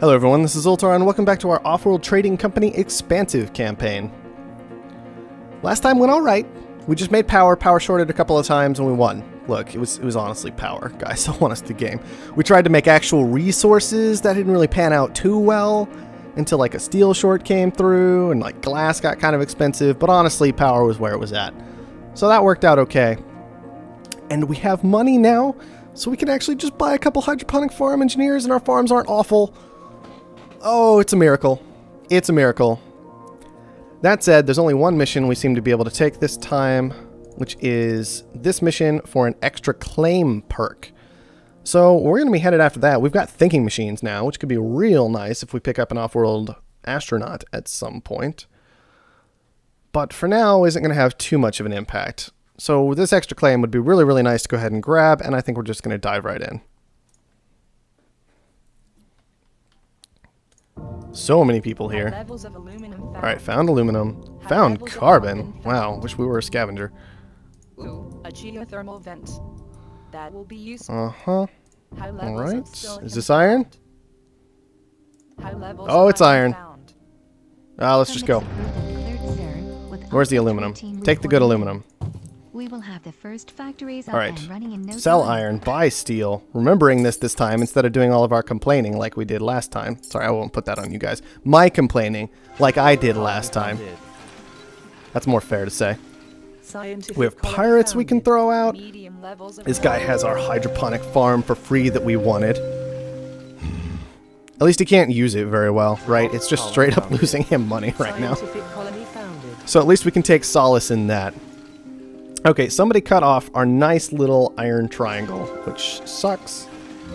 Hello everyone, this is Ultar and welcome back to our Offworld trading company Expansive campaign. Last time went alright. We just made power shorted a couple of times and we won. Look, it was honestly power, guys, so honest to game. We tried to make actual resources that didn't really pan out too well until like a steel short came through and like glass got kind of expensive, but honestly power was where it was at. So that worked out okay. And we have money now, so we can actually just buy a couple hydroponic farm engineers and our farms aren't awful. Oh, it's a miracle. It's a miracle. That said, there's only one mission we seem to be able to take this time, which is this mission for an extra claim perk. So we're going to be headed after that. We've got thinking machines now, which could be real nice if we pick up an off-world astronaut at some point. But for now, isn't going to have too much of an impact. So this extra claim would be really, really nice to go ahead and grab, and I think we're just going to dive right in. So many people here. Alright, found aluminum. Found carbon. Wow, wish we were a scavenger. Ooh, a geothermal vent. That will be useful. Uh-huh. Alright. Is this iron? Oh, it's iron. Let's just go. Where's the aluminum? Take the good aluminum. We will have the first factories up Alright. and running in no Sell time. iron, buy steel. Remembering this time instead of doing all of our complaining like we did last time. Sorry, I won't put that on you guys. My complaining like I did last time. That's more fair to say. We have pirates we can throw out. This guy has our hydroponic farm for free that we wanted. At least he can't use it very well, right? It's just straight up losing him money right now. So at least we can take solace in that. Okay, somebody cut off our nice little iron triangle, which sucks.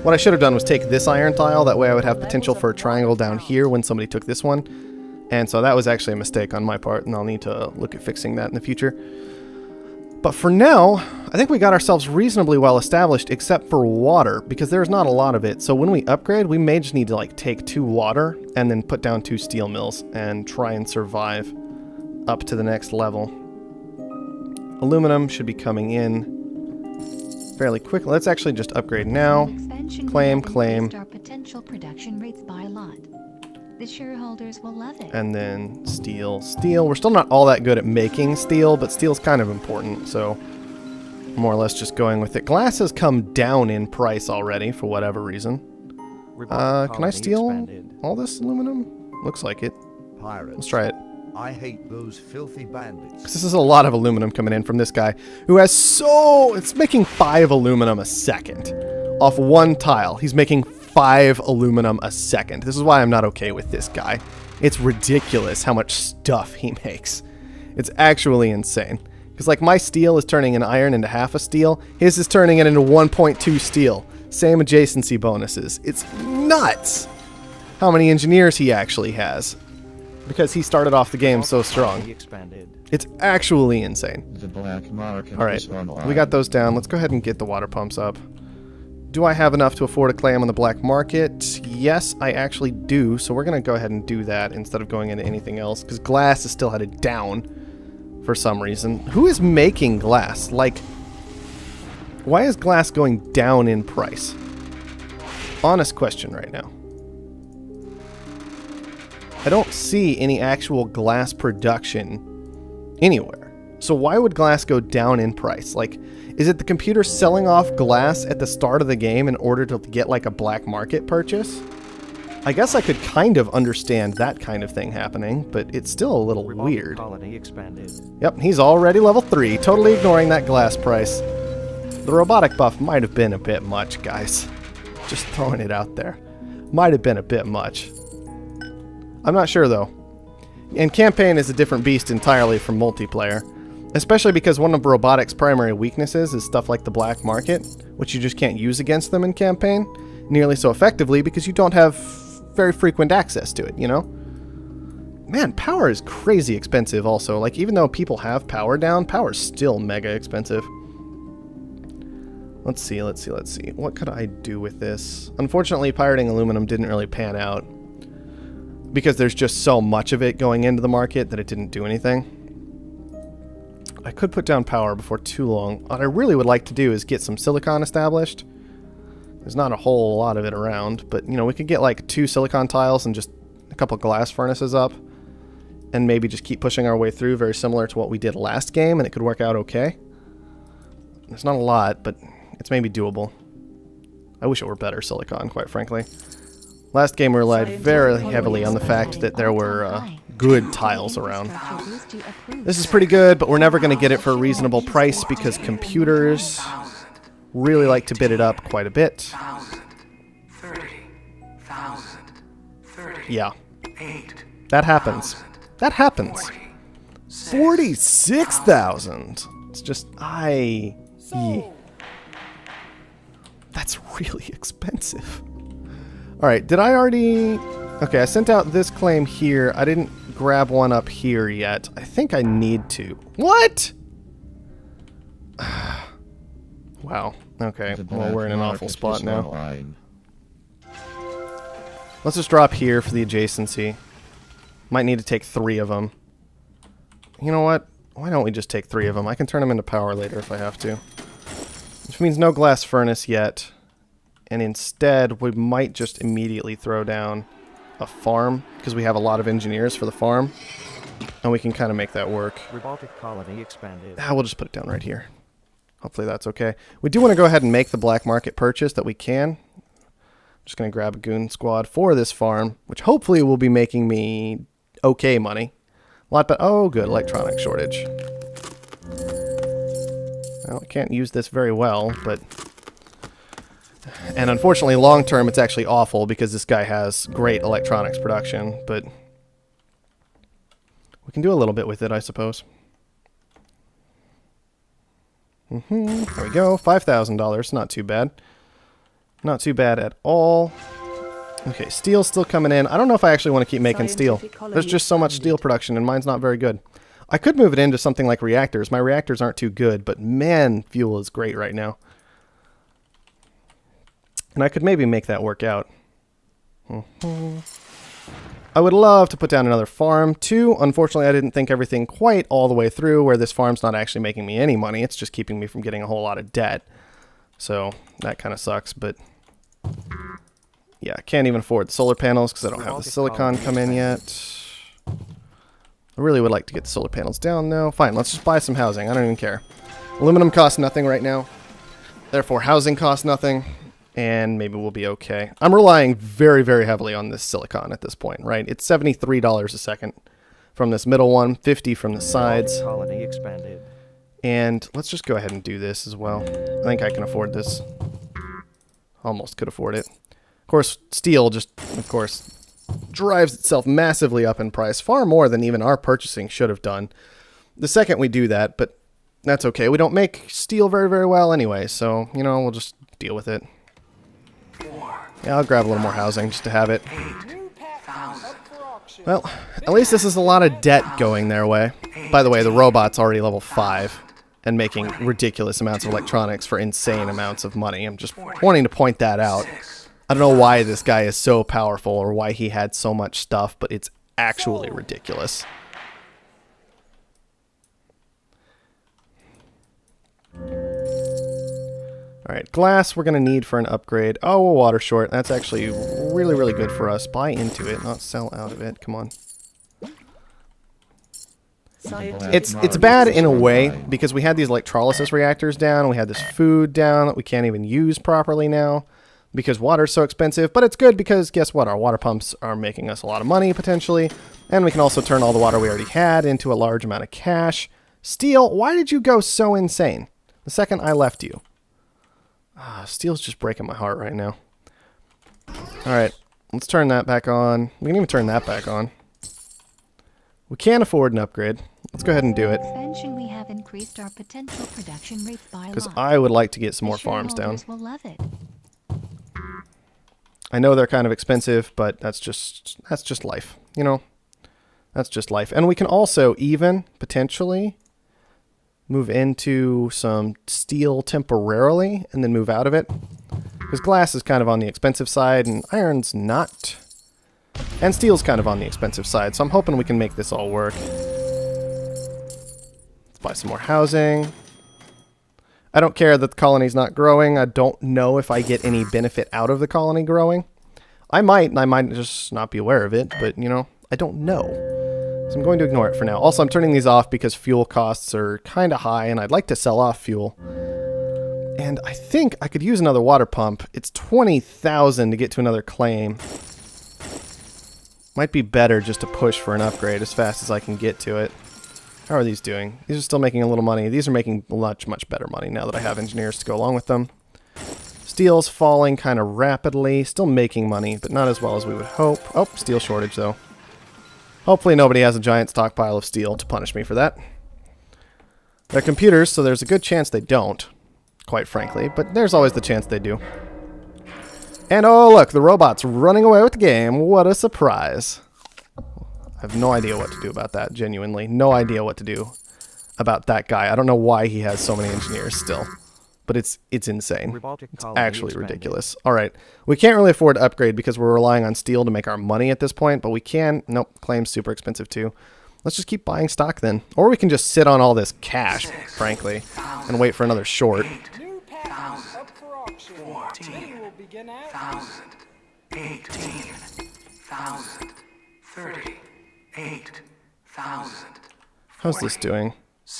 What I should have done was take this iron tile, that way I would have potential for a triangle down here when somebody took this one. And so that was actually a mistake on my part, and I'll need to look at fixing that in the future. But for now, I think we got ourselves reasonably well established, except for water, because there's not a lot of it. So when we upgrade, we may just need to like take 2 water, and then put down 2 steel mills, and try and survive up to the next level. Aluminum should be coming in fairly quickly. Let's actually just upgrade now. Claim. Our potential production rates by a lot. The shareholders will love it. And then steel. We're still not all that good at making steel, but steel's kind of important, so more or less just going with it. Glass has come down in price already for whatever reason. Can I steal all this aluminum? Looks like it. Let's try it. I hate those filthy bandits. This is a lot of aluminum coming in from this guy who has it's making 5 aluminum a second off 1 tile. He's making 5 aluminum a second. This is why I'm not okay with this guy. It's ridiculous how much stuff he makes. It's actually insane. Because like my steel is turning an iron into half a steel. His is turning it into 1.2 steel. Same adjacency bonuses. It's nuts how many engineers he actually has. Because he started off the game so strong. It's actually insane. Alright, we got those down. Let's go ahead and get the water pumps up. Do I have enough to afford a claim on the black market? Yes, I actually do. So we're going to go ahead and do that instead of going into anything else. Because glass is still headed down for some reason. Who is making glass? Like, why is glass going down in price? Honest question right now. I don't see any actual glass production anywhere. So why would glass go down in price? Like, is it the computer selling off glass at the start of the game in order to get like a black market purchase? I guess I could kind of understand that kind of thing happening, but it's still a little weird. Yep, he's already level 3, totally ignoring that glass price. The robotic buff might have been a bit much, guys. Just throwing it out there. Might have been a bit much. I'm not sure though. And campaign is a different beast entirely from multiplayer. Especially because one of robotics' primary weaknesses is stuff like the black market, which you just can't use against them in campaign nearly so effectively because you don't have very frequent access to it, you know? Man, power is crazy expensive also. Like, even though people have power down, power is still mega expensive. Let's see. What could I do with this? Unfortunately, pirating aluminum didn't really pan out. Because there's just so much of it going into the market that it didn't do anything. I could put down power before too long. What I really would like to do is get some silicon established. There's not a whole lot of it around, but, you know, we could get like 2 silicon tiles and just a couple glass furnaces up, and maybe just keep pushing our way through, very similar to what we did last game, and it could work out okay. There's not a lot, but it's maybe doable. I wish it were better silicon, quite frankly. Last game we relied very heavily on the fact that there were good tiles around. This is pretty good, but we're never going to get it for a reasonable price because computers really like to bid it up quite a bit. Yeah. That happens. That happens. 46,000. It's just, that's really expensive. Alright, did I already... Okay, I sent out this claim here. I didn't grab one up here yet. I think I need to. What? Wow. Okay, well, we're in an awful spot now. Let's just drop here for the adjacency. Might need to take 3 of them. You know what? Why don't we just take 3 of them? I can turn them into power later if I have to. Which means no glass furnace yet. And instead, we might just immediately throw down a farm, because we have a lot of engineers for the farm. And we can kind of make that work. Revoltic colony expanded. We'll just put it down right here. Hopefully that's okay. We do want to go ahead and make the black market purchase that we can. Just going to grab a goon squad for this farm, which hopefully will be making me okay money. A lot, but oh good, electronic shortage. Well, I can't use this very well, but... And unfortunately, long term, it's actually awful because this guy has great electronics production, but... We can do a little bit with it, I suppose. There we go, $5,000, not too bad. Not too bad at all. Okay, steel's still coming in. I don't know if I actually want to keep making steel. There's just so much steel production, and mine's not very good. I could move it into something like reactors. My reactors aren't too good, but man, fuel is great right now. And I could maybe make that work out. I would love to put down another farm, too. Unfortunately, I didn't think everything quite all the way through, where this farm's not actually making me any money. It's just keeping me from getting a whole lot of debt. So, that kind of sucks, but... Yeah, I can't even afford the solar panels because I don't have the silicon come in yet. I really would like to get the solar panels down, though. Fine, let's just buy some housing. I don't even care. Aluminum costs nothing right now. Therefore, housing costs nothing. And maybe we'll be okay. I'm relying very, very heavily on this silicon at this point, right? It's $73 a second from this middle one, $50 from the sides. Colony expanded. And let's just go ahead and do this as well. I think I can afford this. Almost could afford it. Of course, steel just, of course, drives itself massively up in price, far more than even our purchasing should have done. The second we do that, but that's okay. We don't make steel very, very well anyway, so, you know, we'll just deal with it. Yeah, I'll grab a little more housing just to have it. Well, at least this is a lot of debt going their way. By the way, the robot's already level 5 and making ridiculous amounts of electronics for insane amounts of money. I'm just wanting to point that out. I don't know why this guy is so powerful or why he had so much stuff, but it's actually ridiculous. Alright, glass we're going to need for an upgrade. Oh, we're water short. That's actually really, really good for us. Buy into it, not sell out of it. Come on. It's bad in a way because we had these electrolysis reactors down. We had this food down that we can't even use properly now because water's so expensive. But it's good because guess what? Our water pumps are making us a lot of money potentially. And we can also turn all the water we already had into a large amount of cash. Steel, why did you go so insane the second I left you? Steel's just breaking my heart right now. Alright, let's turn that back on. We can even turn that back on. We can't afford an upgrade. Let's go ahead and do it. Expansion, we have increased our potential production rates by a Because lot. I would like to get some more farms down. Will love it. I know they're kind of expensive, but that's just life. You know? That's just life. And we can also even, potentially, move into some steel temporarily and then move out of it. Because glass is kind of on the expensive side and iron's not. And steel's kind of on the expensive side, so I'm hoping we can make this all work. Let's buy some more housing. I don't care that the colony's not growing. I don't know if I get any benefit out of the colony growing. I might, and I might just not be aware of it, but, you know, I don't know. So I'm going to ignore it for now. Also, I'm turning these off because fuel costs are kind of high, and I'd like to sell off fuel. And I think I could use another water pump. It's 20,000 to get to another claim. Might be better just to push for an upgrade as fast as I can get to it. How are these doing? These are still making a little money. These are making much, much better money now that I have engineers to go along with them. Steel's falling kind of rapidly. Still making money, but not as well as we would hope. Oh, steel shortage, though. Hopefully nobody has a giant stockpile of steel to punish me for that. They're computers, so there's a good chance they don't, quite frankly, but there's always the chance they do. And oh look, the robot's running away with the game. What a surprise. I have no idea what to do about that, genuinely. No idea what to do about that guy. I don't know why he has so many engineers still, but it's insane. It's actually ridiculous. All right, we can't really afford to upgrade because we're relying on steel to make our money at this point, but we can... Nope, claim's super expensive too. Let's just keep buying stock then. Or we can just sit on all this cash, frankly, and wait for another short. 38,000. How's this doing?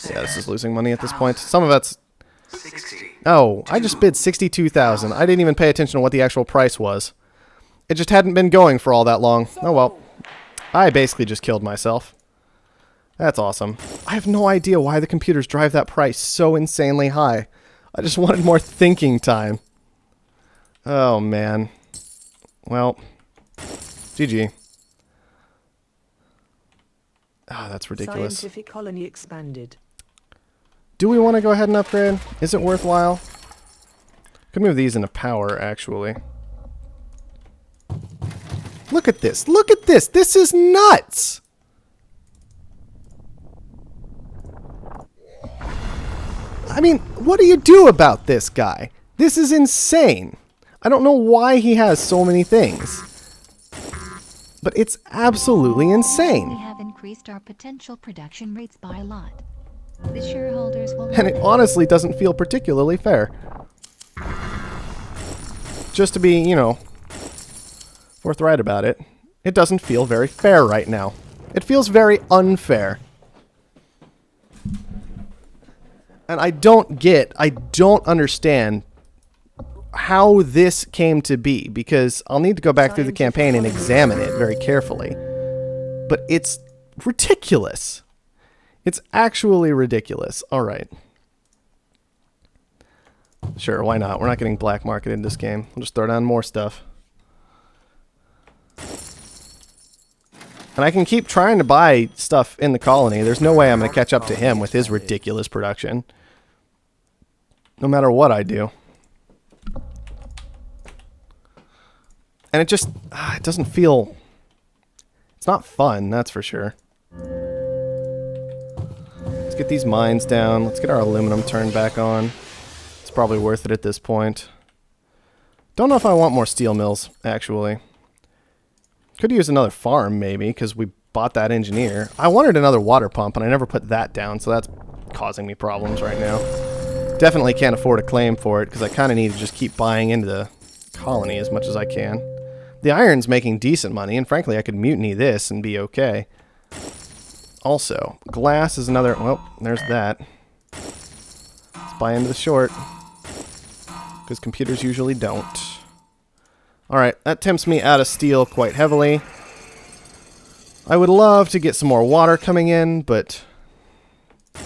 Yeah, this is losing money at this point. Some of it's... Oh, I just bid 62,000. I didn't even pay attention to what the actual price was. It just hadn't been going for all that long. Oh well. I basically just killed myself. That's awesome. I have no idea why the computers drive that price so insanely high. I just wanted more thinking time. Oh, man. Well, GG. Ah, that's ridiculous. Scientific colony expanded. Do we want to go ahead and upgrade? Is it worthwhile? Could move these into power, actually. Look at this. Look at this. This is nuts. I mean, what do you do about this guy? This is insane. I don't know why he has so many things. But it's absolutely We insane. have increased our potential production rates by a lot. The shareholders will... And it honestly doesn't feel particularly fair. Just to be, you know, forthright about it, it doesn't feel very fair right now. It feels very unfair. And I don't understand how this came to be, because I'll need to go back through the campaign and examine it very carefully. But it's ridiculous. It's actually ridiculous. Alright. Sure, why not? We're not getting black market in this game. We'll just throw down more stuff. And I can keep trying to buy stuff in the colony. There's no way I'm going to catch up to him with his ridiculous production. No matter what I do. And it just... it doesn't feel... It's not fun, that's for sure. Let's get these mines down. Let's get our aluminum turned back on. It's probably worth it at this point. Don't know if I want more steel mills, actually. Could use another farm, maybe, because we bought that engineer. I wanted another water pump, and I never put that down, so that's causing me problems right now. Definitely can't afford a claim for it, because I kind of need to just keep buying into the colony as much as I can. The iron's making decent money, and frankly, I could mutiny this and be okay. Also, glass is another... Well, there's that. Let's buy into the short, because computers usually don't. Alright, that tempts me out of steel quite heavily. I would love to get some more water coming in, but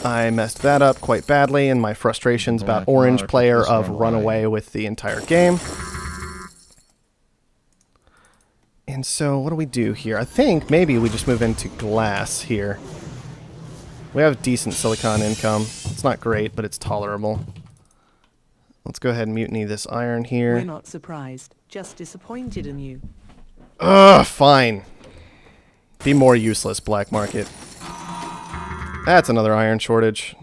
I messed that up quite badly, and my frustrations about orange player of run away with the entire game. And so, what do we do here? I think maybe we just move into glass here. We have decent silicon income. It's not great, but it's tolerable. Let's go ahead and mutiny this iron here. We're not surprised, just disappointed in you. Ugh, fine. Be more useless, black market. That's another iron shortage.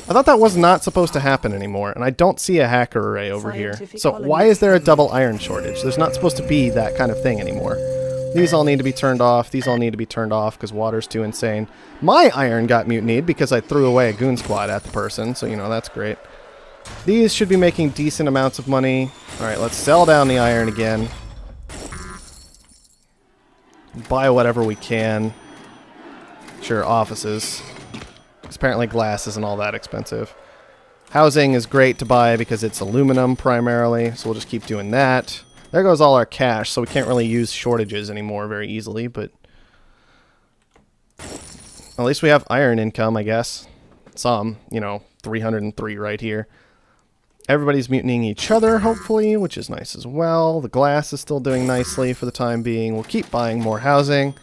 I thought that was not supposed to happen anymore, and I don't see a hacker array over here. So why is there a double iron shortage? There's not supposed to be that kind of thing anymore. The These all need to be turned off. These all need to be turned off because water's too insane. My iron got mutinied because I threw away a goon squad at the person, so, you know, that's great. These should be making decent amounts of money. Alright, let's sell down the iron again. Buy whatever we can. Sure, offices. Because apparently glass isn't all that expensive. Housing is great to buy because it's aluminum primarily, so we'll just keep doing that. There goes all our cash, so we can't really use shortages anymore very easily, but at least we have iron income, I guess. Some, you know, 303 right here. Everybody's mutinying each other, hopefully, which is nice as well. The glass is still doing nicely for the time being. We'll keep buying more housing.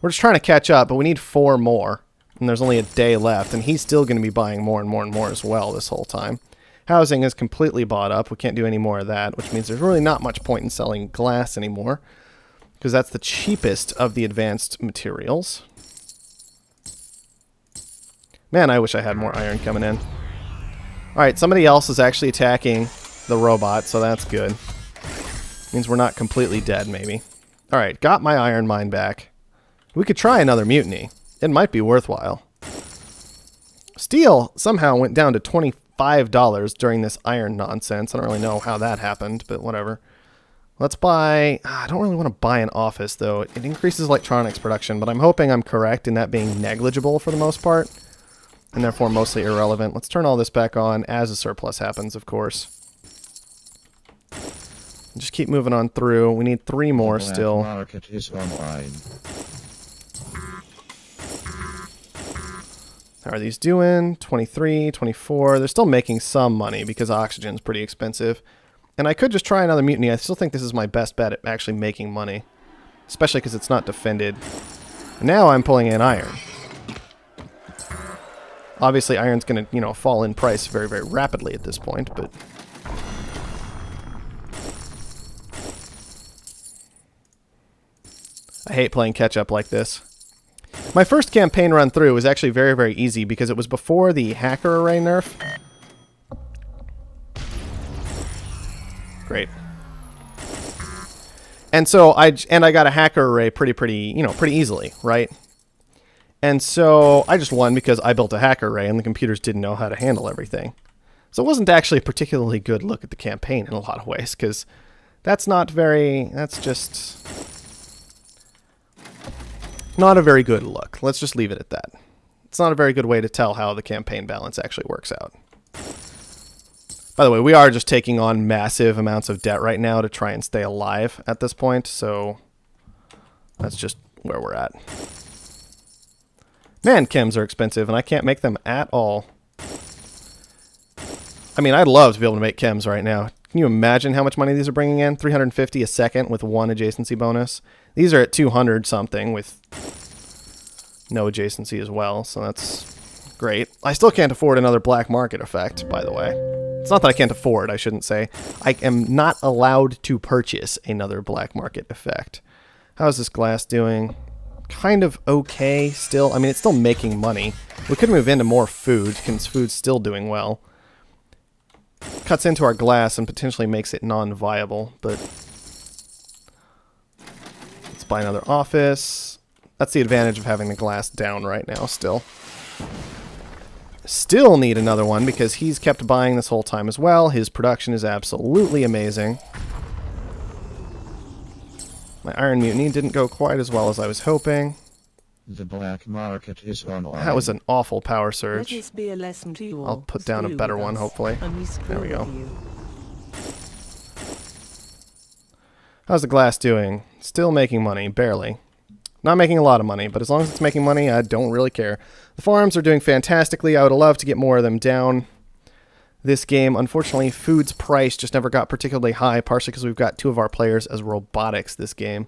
We're just trying to catch up, but we need 4 more. And there's only a day left, and he's still going to be buying more and more and more as well this whole time. Housing is completely bought up. We can't do any more of that, which means there's really not much point in selling glass anymore, because that's the cheapest of the advanced materials. Man, I wish I had more iron coming in. Alright, somebody else is actually attacking the robot, so that's good. Means we're not completely dead, maybe. Alright, got my iron mine back. We could try another mutiny. It might be worthwhile. Steel somehow went down to $25 during this iron nonsense. I don't really know how that happened, but whatever. Let's buy... I don't really want to buy an office, though. It increases electronics production, but I'm hoping I'm correct in that being negligible for the most part, and therefore mostly irrelevant. Let's turn all this back on as a surplus happens, of course. Just keep moving on through. We need 3 more still. Market is online. How are these doing? 23, 24. They're still making some money because oxygen's pretty expensive. And I could just try another mutiny. I still think this is my best bet at actually making money. Especially because it's not defended. And now I'm pulling in iron. Obviously, iron's going to, you know, fall in price very, very rapidly at this point, but... I hate playing catch-up like this. My first campaign run through was actually very, very easy because it was before the hacker array nerf. Great. And so I got a hacker array pretty easily, right? And so I just won because I built a hacker array and the computers didn't know how to handle everything. So it wasn't actually a particularly good look at the campaign in a lot of ways because that's just not a very good look. Let's just leave it at that. It's not a very good way to tell how the campaign balance actually works out. By the way, we are just taking on massive amounts of debt right now to try and stay alive at this point, so that's just where we're at. Man, chems are expensive, and I can't make them at all. I mean, I'd love to be able to make chems right now. Can you imagine how much money these are bringing in? 350 a second with 1 adjacency bonus. These are at 200 something with no adjacency as well, so that's great. I still can't afford another black market effect, by the way. It's not that I can't afford, I shouldn't say. I am not allowed to purchase another black market effect. How's this glass doing? Kind of okay still. I mean, it's still making money. We could move into more food, because food's still doing well. Cuts into our glass and potentially makes it non-viable, but let's buy another office. That's the advantage of having the glass down right now still. Still need another one because he's kept buying this whole time as well. His production is absolutely amazing. My Iron Mutiny didn't go quite as well as I was hoping. The black market is online. That was an awful power surge. Let this be a lesson to you all. I'll put down a Screw better with one, us, hopefully. and we There we screw go. with you. How's the glass doing? Still making money, barely. Not making a lot of money, but as long as it's making money, I don't really care. The farms are doing fantastically. I would love to get more of them down this game. Unfortunately, food's price just never got particularly high, partially because we've got 2 of our players as robotics this game,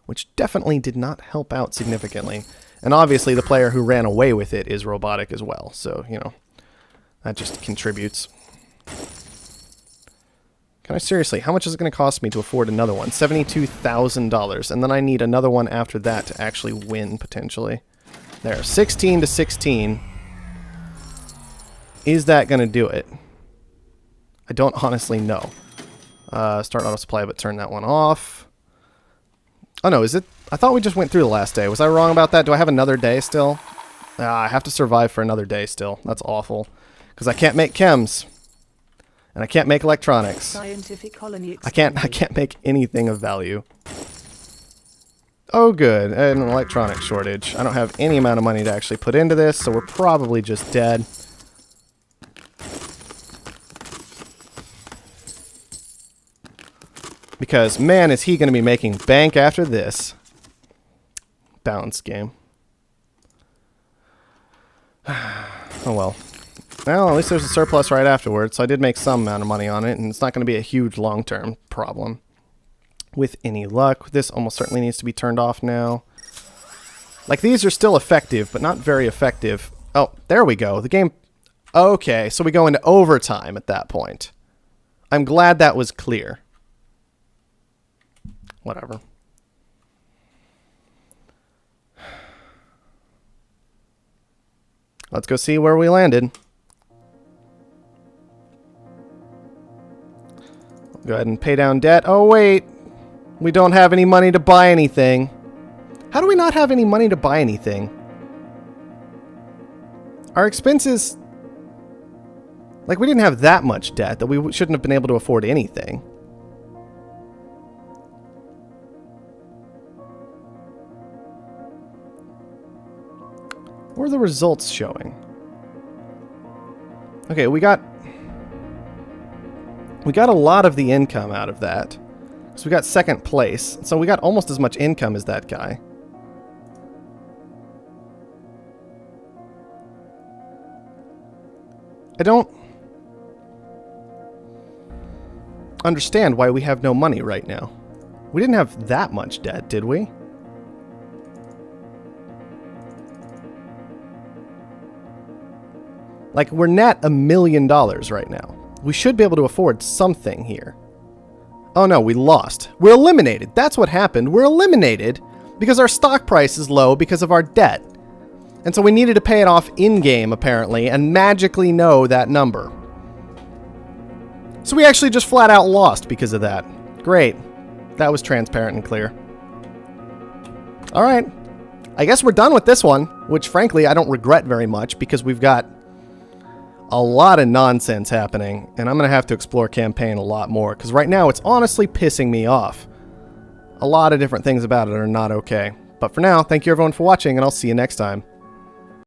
which definitely did not help out significantly. And obviously, the player who ran away with it is robotic as well, so, you know, that just contributes. Can I seriously, how much is it going to cost me to afford another one? $72,000, and then I need another one after that to actually win, potentially. There, 16 to 16. Is that going to do it? I don't honestly know. Start auto supply, but turn that one off. Oh no, is it? I thought we just went through the last day. Was I wrong about that? Do I have another day still? I have to survive for another day still. That's awful. Because I can't make chems. And I can't make electronics. Scientific colony I expanded. can't make anything of value. Oh good, an electronic shortage. I don't have any amount of money to actually put into this, so we're probably just dead. Because, man, is he going to be making bank after this. Balanced game. Oh well. Well, at least there's a surplus right afterwards, so I did make some amount of money on it, and it's not going to be a huge long-term problem. With any luck, this almost certainly needs to be turned off now. Like, these are still effective, but not very effective. Oh, there we go. The game... Okay, so we go into overtime at that point. I'm glad that was clear. Whatever. Let's go see where we landed. Go ahead and pay down debt. Oh, wait. We don't have any money to buy anything. How do we not have any money to buy anything? Our expenses... Like, we didn't have that much debt that we shouldn't have been able to afford anything. What are the results showing? Okay, we got a lot of the income out of that. So we got second place. So we got almost as much income as that guy. I don't understand why we have no money right now. We didn't have that much debt, did we? Like, we're net $1 million right now. We should be able to afford something here. Oh no, we lost. We're eliminated. That's what happened. We're eliminated because our stock price is low because of our debt. And so we needed to pay it off in-game, apparently, and magically know that number. So we actually just flat out lost because of that. Great. That was transparent and clear. Alright. I guess we're done with this one, which frankly I don't regret very much because we've got a lot of nonsense happening, and I'm going to have to explore campaign a lot more, because right now it's honestly pissing me off. A lot of different things about it are not okay. But for now, thank you everyone for watching, and I'll see you next time.